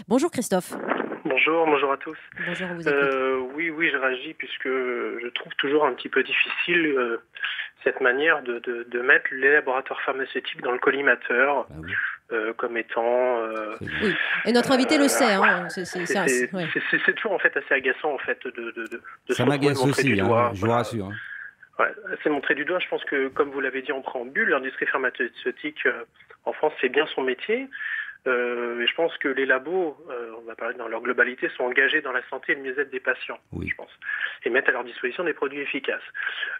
Bonjour Christophe. Bonjour à tous. Bonjour, on vous écoute. Oui, je réagis puisque je trouve toujours un petit peu difficile cette manière de mettre les laboratoires pharmaceutiques dans le collimateur Ah oui, comme étant. c'est évident. Oui, et notre invité le sait. Hein. Ouais. C'est toujours en fait assez agaçant en fait de se Ça retrouver m'agace montré du aussi, doigt. je vous rassure. Ouais, c'est montré du doigt. Je pense que, comme vous l'avez dit en préambule, l'industrie pharmaceutique en France fait bien son métier. Et je pense que les labos, on va parler dans leur globalité, sont engagés dans la santé et le mieux-être des patients, Oui. je pense, et mettent à leur disposition des produits efficaces.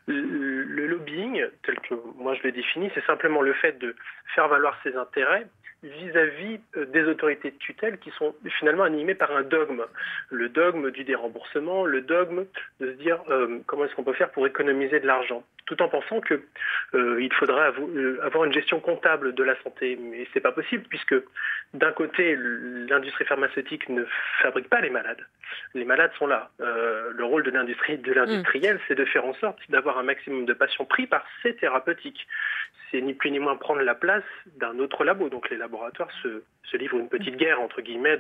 Le lobbying, tel que moi je le définis, c'est simplement le fait de faire valoir ses intérêts vis-à-vis des autorités de tutelle qui sont finalement animées par un dogme. Le dogme du déremboursement, le dogme de se dire comment est-ce qu'on peut faire pour économiser de l'argent, tout en pensant que il faudrait avoir une gestion comptable de la santé. Mais c'est pas possible puisque d'un côté, l'industrie pharmaceutique ne fabrique pas les malades. Les malades sont là. Le rôle de l'industriel, c'est de faire en sorte d'avoir un maximum de patients pris par ces thérapeutiques. C'est ni plus ni moins prendre la place d'un autre labo. Donc les laboratoires se livrent une petite guerre, entre guillemets,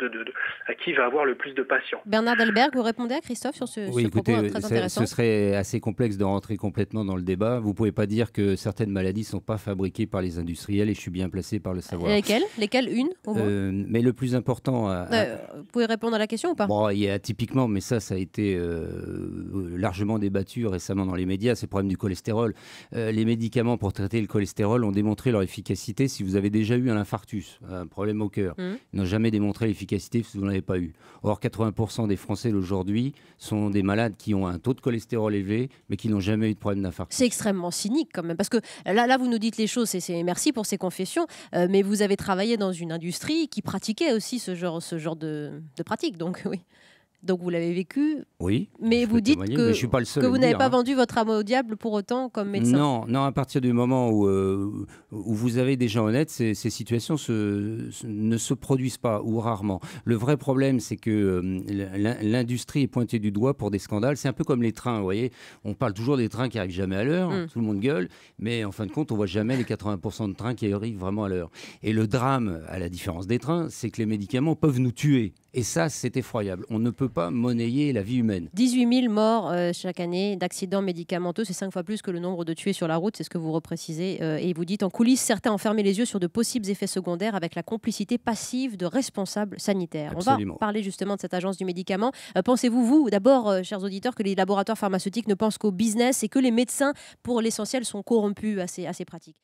à qui va avoir le plus de patients. Bernard Delberg, vous répondez à Christophe sur ce Oui, propos écoutez, très intéressant. ce serait assez complexe de rentrer complètement dans le débat. Vous ne pouvez pas dire que certaines maladies ne sont pas fabriquées par les industriels et je suis bien placé par le savoir. Lesquelles une au moins Mais le plus important... Vous pouvez répondre à la question ou pas? Bon, il y a typiquement, mais ça a été largement débattu récemment dans les médias, c'est le problème du cholestérol. Les médicaments pour traiter le cholestérol ont démontré leur efficacité si vous avez déjà eu un infarctus, un problème au cœur. Ils n'ont jamais démontré l'efficacité si vous n'en avez pas eu. Or, 80% des Français aujourd'hui sont des malades qui ont un taux de cholestérol élevé, mais qui n'ont jamais eu de problème d'infarctus. C'est extrêmement cynique quand même, parce que là vous nous dites les choses, merci pour ces confessions, mais vous avez travaillé dans une industrie qui pratiquait aussi ce genre de pratique, donc oui. Donc vous l'avez vécu, oui, mais vous dites mais je suis pas le seul que à vous le n'avez dire, pas vendu votre âme au diable pour autant comme médecin. Non, à partir du moment où vous avez des gens honnêtes, ces situations ne se produisent pas ou rarement. Le vrai problème, c'est que l'industrie est pointée du doigt pour des scandales. C'est un peu comme les trains, vous voyez. On parle toujours des trains qui arrivent jamais à l'heure, tout le monde gueule, mais en fin de compte, on voit jamais les 80% de trains qui arrivent vraiment à l'heure. Et le drame, à la différence des trains, c'est que les médicaments peuvent nous tuer. Et ça, c'est effroyable. On ne peut pas monnayer la vie humaine. 18 000 morts chaque année d'accidents médicamenteux, c'est 5 fois plus que le nombre de tués sur la route, c'est ce que vous reprécisez. Et vous dites en coulisses, certains ont fermé les yeux sur de possibles effets secondaires avec la complicité passive de responsables sanitaires. Absolument. On va parler justement de cette agence du médicament. Pensez-vous, vous, d'abord, chers auditeurs, que les laboratoires pharmaceutiques ne pensent qu'au business et que les médecins, pour l'essentiel, sont corrompus à ces pratiques?